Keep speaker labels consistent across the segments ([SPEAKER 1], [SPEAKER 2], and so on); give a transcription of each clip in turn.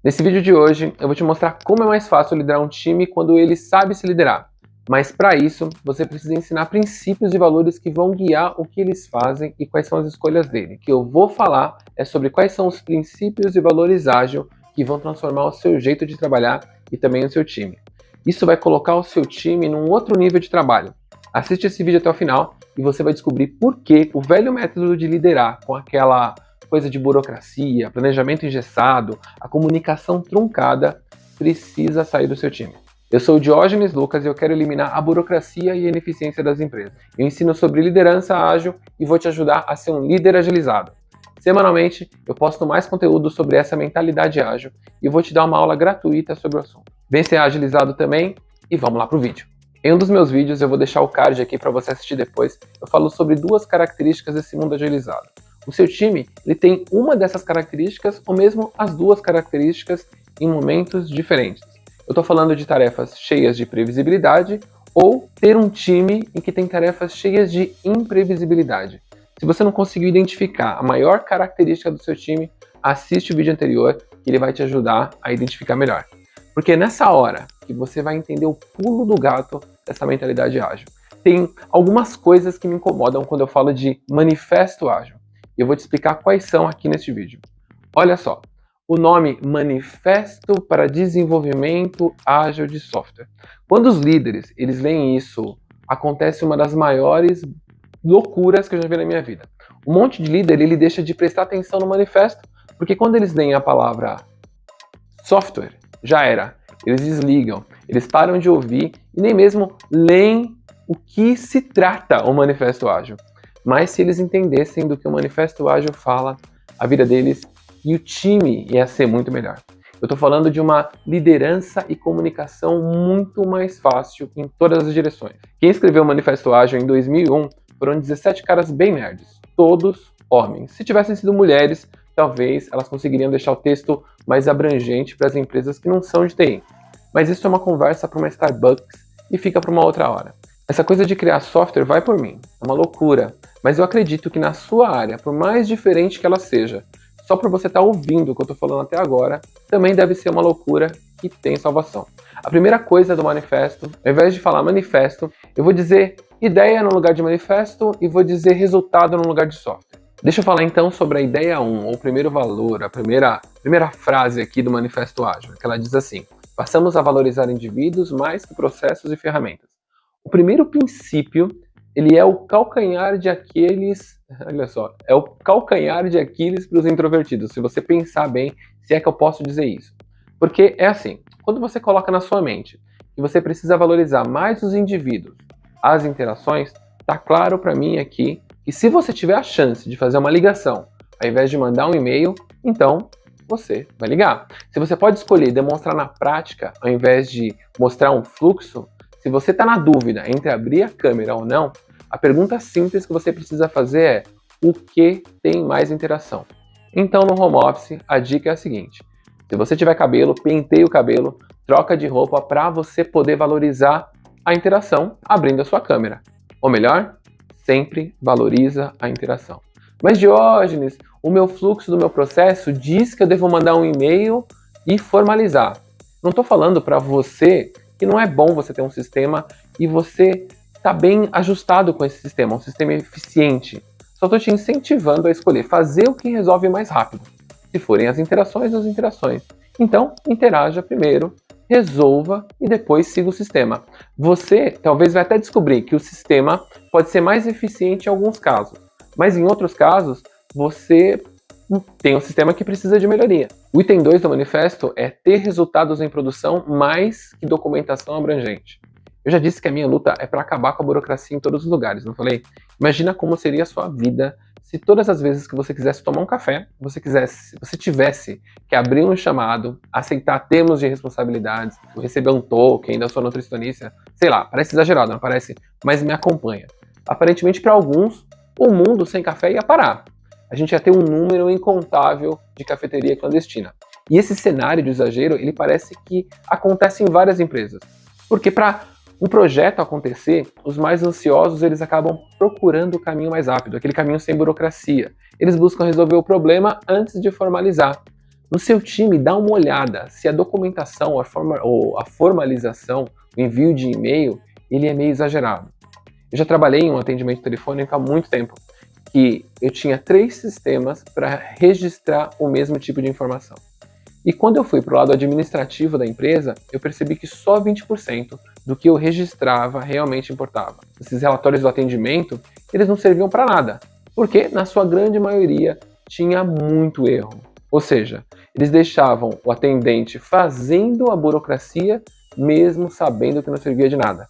[SPEAKER 1] Nesse vídeo de hoje, eu vou te mostrar como é mais fácil liderar um time quando ele sabe se liderar. Mas para isso, você precisa ensinar princípios e valores que vão guiar o que eles fazem e quais são as escolhas dele. O que eu vou falar é sobre quais são os princípios e valores ágeis que vão transformar o seu jeito de trabalhar e também o seu time. Isso vai colocar o seu time num outro nível de trabalho. Assiste esse vídeo até o final e você vai descobrir por que o velho método de liderar com aquela coisa de burocracia, planejamento engessado, a comunicação truncada, precisa sair do seu time. Eu sou o Diógenes Lucas e eu quero eliminar a burocracia e a ineficiência das empresas. Eu ensino sobre liderança ágil e vou te ajudar a ser um líder agilizado. Semanalmente, eu posto mais conteúdo sobre essa mentalidade ágil e vou te dar uma aula gratuita sobre o assunto. Vem ser agilizado também e vamos lá pro vídeo. Em um dos meus vídeos, eu vou deixar o card aqui para você assistir depois, eu falo sobre duas características desse mundo agilizado. O seu time ele tem uma dessas características ou mesmo as duas características em momentos diferentes. Eu estou falando de tarefas cheias de previsibilidade ou ter um time em que tem tarefas cheias de imprevisibilidade. Se você não conseguiu identificar a maior característica do seu time, assiste o vídeo anterior que ele vai te ajudar a identificar melhor. Porque é nessa hora que você vai entender o pulo do gato dessa mentalidade ágil. Tem algumas coisas que me incomodam quando eu falo de manifesto ágil. E eu vou te explicar quais são aqui neste vídeo. Olha só, o nome Manifesto para Desenvolvimento Ágil de Software. Quando os líderes eles leem isso, acontece uma das maiores loucuras que eu já vi na minha vida. Um monte de líder ele deixa de prestar atenção no manifesto, porque quando eles leem a palavra software, já era. Eles desligam, eles param de ouvir e nem mesmo leem o que se trata o Manifesto Ágil. Mas se eles entendessem do que o Manifesto Ágil fala, a vida deles e o time ia ser muito melhor. Eu estou falando de uma liderança e comunicação muito mais fácil em todas as direções. Quem escreveu o Manifesto Ágil em 2001 foram 17 caras bem nerds, todos homens. Se tivessem sido mulheres, talvez elas conseguiriam deixar o texto mais abrangente para as empresas que não são de TI. Mas isso é uma conversa para uma Starbucks e fica para uma outra hora. Essa coisa de criar software vai por mim, é uma loucura, mas eu acredito que na sua área, por mais diferente que ela seja, só por você estar ouvindo o que eu estou falando até agora, também deve ser uma loucura que tem salvação. A primeira coisa do manifesto, ao invés de falar manifesto, eu vou dizer ideia no lugar de manifesto e vou dizer resultado no lugar de software. Deixa eu falar então sobre a ideia 1, ou o primeiro valor, a primeira frase aqui do Manifesto Ágil, que ela diz assim: passamos a valorizar indivíduos mais que processos e ferramentas. O primeiro princípio, ele é o calcanhar de Aquiles, olha só, é o calcanhar de Aquiles para os introvertidos, se você pensar bem, se é que eu posso dizer isso. Porque é assim, quando você coloca na sua mente que você precisa valorizar mais os indivíduos, as interações, tá claro para mim aqui que se você tiver a chance de fazer uma ligação, ao invés de mandar um e-mail, então você vai ligar. Se você pode escolher demonstrar na prática, ao invés de mostrar um fluxo, se você está na dúvida entre abrir a câmera ou não, a pergunta simples que você precisa fazer é: o que tem mais interação? Então, no home office, a dica é a seguinte: se você tiver cabelo, penteie o cabelo, troca de roupa para você poder valorizar a interação abrindo a sua câmera. Ou melhor, sempre valoriza a interação. Mas Diógenes, o meu fluxo do meu processo diz que eu devo mandar um e-mail e formalizar. Não estou falando para você que não é bom você ter um sistema e você está bem ajustado com esse sistema, um sistema eficiente. Só estou te incentivando a escolher fazer o que resolve mais rápido. Se forem as interações. Então, interaja primeiro, resolva e depois siga o sistema. Você talvez vai até descobrir que o sistema pode ser mais eficiente em alguns casos, mas em outros casos você tem um sistema que precisa de melhoria. O item 2 do manifesto é ter resultados em produção mais que documentação abrangente. Eu já disse que a minha luta é para acabar com a burocracia em todos os lugares, não falei? Imagina como seria a sua vida se todas as vezes que você quisesse tomar um café, você tivesse que abrir um chamado, aceitar termos de responsabilidades, receber um token da sua nutricionista, sei lá, parece exagerado, não parece? Mas me acompanha. Aparentemente, para alguns, o mundo sem café ia parar. A gente ia ter um número incontável de cafeteria clandestina. E esse cenário de exagero, ele parece que acontece em várias empresas. Porque para um projeto acontecer, os mais ansiosos eles acabam procurando o caminho mais rápido, aquele caminho sem burocracia. Eles buscam resolver o problema antes de formalizar. No seu time, dá uma olhada se a documentação ou a formalização, o envio de e-mail, ele é meio exagerado. Eu já trabalhei em um atendimento telefônico há muito tempo, que eu tinha 3 sistemas para registrar o mesmo tipo de informação. E quando eu fui para o lado administrativo da empresa, eu percebi que só 20% do que eu registrava realmente importava. Esses relatórios do atendimento, eles não serviam para nada, porque na sua grande maioria tinha muito erro. Ou seja, eles deixavam o atendente fazendo a burocracia, mesmo sabendo que não servia de nada.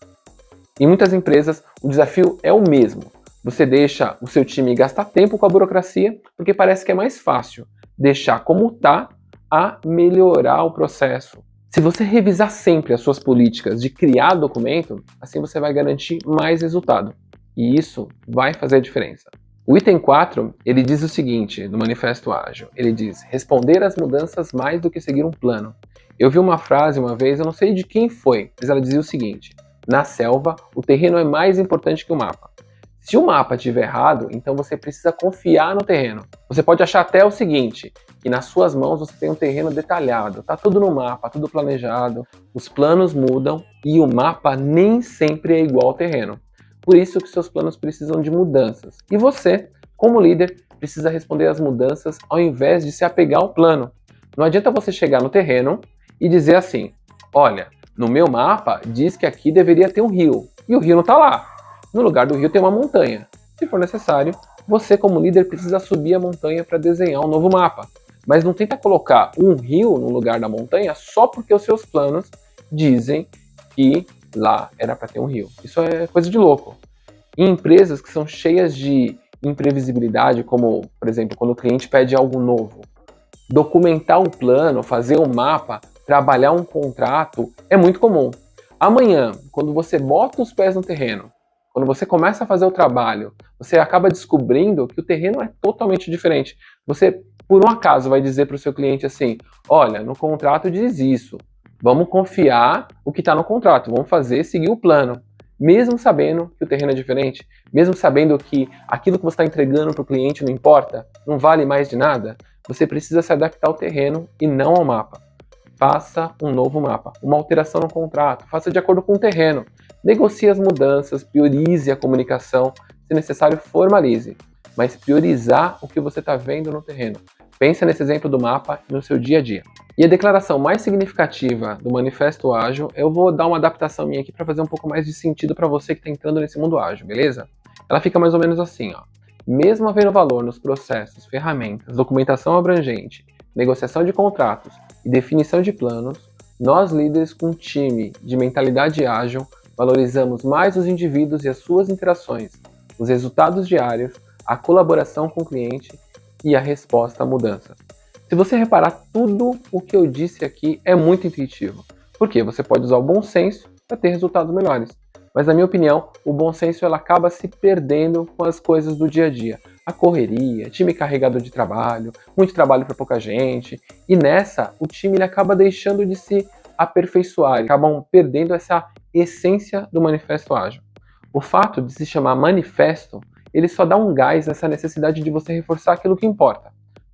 [SPEAKER 1] Em muitas empresas, o desafio é o mesmo. Você deixa o seu time gastar tempo com a burocracia, porque parece que é mais fácil deixar como está a melhorar o processo. Se você revisar sempre as suas políticas de criar documento, assim você vai garantir mais resultado. E isso vai fazer a diferença. O item 4, ele diz o seguinte, no Manifesto Ágil. Ele diz, responder às mudanças mais do que seguir um plano. Eu vi uma frase uma vez, eu não sei de quem foi, mas ela dizia o seguinte, na selva, o terreno é mais importante que o mapa. Se o mapa estiver errado, então você precisa confiar no terreno. Você pode achar até o seguinte, que nas suas mãos você tem um terreno detalhado, tá tudo no mapa, tudo planejado, os planos mudam e o mapa nem sempre é igual ao terreno. Por isso que seus planos precisam de mudanças. E você, como líder, precisa responder às mudanças ao invés de se apegar ao plano. Não adianta você chegar no terreno e dizer assim, olha, no meu mapa diz que aqui deveria ter um rio, e o rio não está lá. No lugar do rio tem uma montanha. Se for necessário, você como líder precisa subir a montanha para desenhar um novo mapa. Mas não tenta colocar um rio no lugar da montanha só porque os seus planos dizem que lá era para ter um rio. Isso é coisa de louco. Em empresas que são cheias de imprevisibilidade, como, por exemplo, quando o cliente pede algo novo, documentar um plano, fazer um mapa, trabalhar um contrato é muito comum. Amanhã, quando você bota os pés no terreno, quando você começa a fazer o trabalho, você acaba descobrindo que o terreno é totalmente diferente. Você, por um acaso, vai dizer para o seu cliente assim, olha, no contrato diz isso, vamos confiar o que está no contrato, vamos seguir o plano. Mesmo sabendo que o terreno é diferente, mesmo sabendo que aquilo que você está entregando para o cliente não importa, não vale mais de nada, você precisa se adaptar ao terreno e não ao mapa. Faça um novo mapa, uma alteração no contrato, faça de acordo com o terreno. Negocie as mudanças, priorize a comunicação, se necessário formalize, mas priorizar o que você está vendo no terreno. Pensa nesse exemplo do mapa no seu dia a dia. E a declaração mais significativa do Manifesto Ágil, eu vou dar uma adaptação minha aqui para fazer um pouco mais de sentido para você que está entrando nesse mundo ágil, beleza? Ela fica mais ou menos assim, ó. Mesmo havendo valor nos processos, ferramentas, documentação abrangente, negociação de contratos e definição de planos, nós líderes com um time de mentalidade ágil valorizamos mais os indivíduos e as suas interações, os resultados diários, a colaboração com o cliente e a resposta a mudanças. Se você reparar, tudo o que eu disse aqui é muito intuitivo, porque você pode usar o bom senso para ter resultados melhores. Mas, na minha opinião, o bom senso ela acaba se perdendo com as coisas do dia a dia. A correria, time carregado de trabalho, muito trabalho para pouca gente. E nessa, o time ele acaba deixando de se aperfeiçoar, acabam perdendo essa essência do Manifesto Ágil. O fato de se chamar manifesto, ele só dá um gás nessa necessidade de você reforçar aquilo que importa.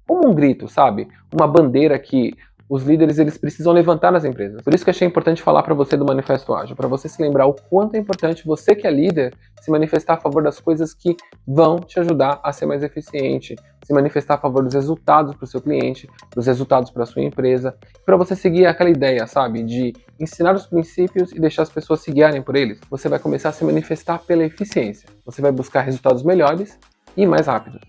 [SPEAKER 1] Como um grito, sabe? Uma bandeira que os líderes eles precisam levantar nas empresas. Por isso que eu achei importante falar para você do Manifesto Ágil, para você se lembrar o quanto é importante você que é líder se manifestar a favor das coisas que vão te ajudar a ser mais eficiente, se manifestar a favor dos resultados para o seu cliente, dos resultados para a sua empresa, para você seguir aquela ideia, sabe, de ensinar os princípios e deixar as pessoas se guiarem por eles. Você vai começar a se manifestar pela eficiência. Você vai buscar resultados melhores e mais rápidos.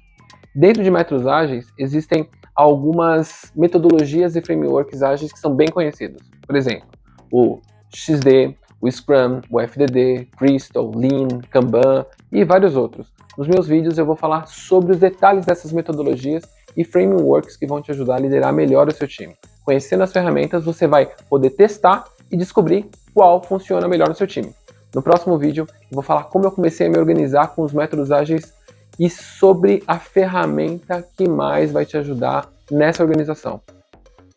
[SPEAKER 1] Dentro de métodos ágeis, existem algumas metodologias e frameworks ágeis que são bem conhecidos. Por exemplo, o XD, o Scrum, o FDD, Crystal, Lean, Kanban e vários outros. Nos meus vídeos eu vou falar sobre os detalhes dessas metodologias e frameworks que vão te ajudar a liderar melhor o seu time. Conhecendo as ferramentas, você vai poder testar e descobrir qual funciona melhor no seu time. No próximo vídeo, eu vou falar como eu comecei a me organizar com os métodos ágeis e sobre a ferramenta que mais vai te ajudar nessa organização,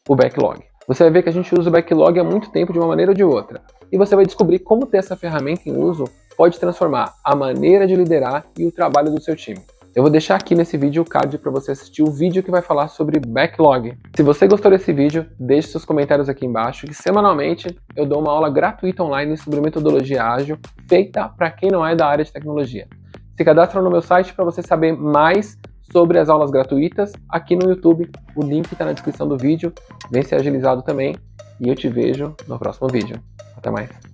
[SPEAKER 1] o backlog. Você vai ver que a gente usa o backlog há muito tempo de uma maneira ou de outra. E você vai descobrir como ter essa ferramenta em uso pode transformar a maneira de liderar e o trabalho do seu time. Eu vou deixar aqui nesse vídeo o card para você assistir o vídeo que vai falar sobre backlog. Se você gostou desse vídeo, deixe seus comentários aqui embaixo, que semanalmente eu dou uma aula gratuita online sobre metodologia ágil, feita para quem não é da área de tecnologia. Se cadastra no meu site para você saber mais sobre as aulas gratuitas aqui no YouTube. O link está na descrição do vídeo. Vem ser agilizado também. E eu te vejo no próximo vídeo. Até mais.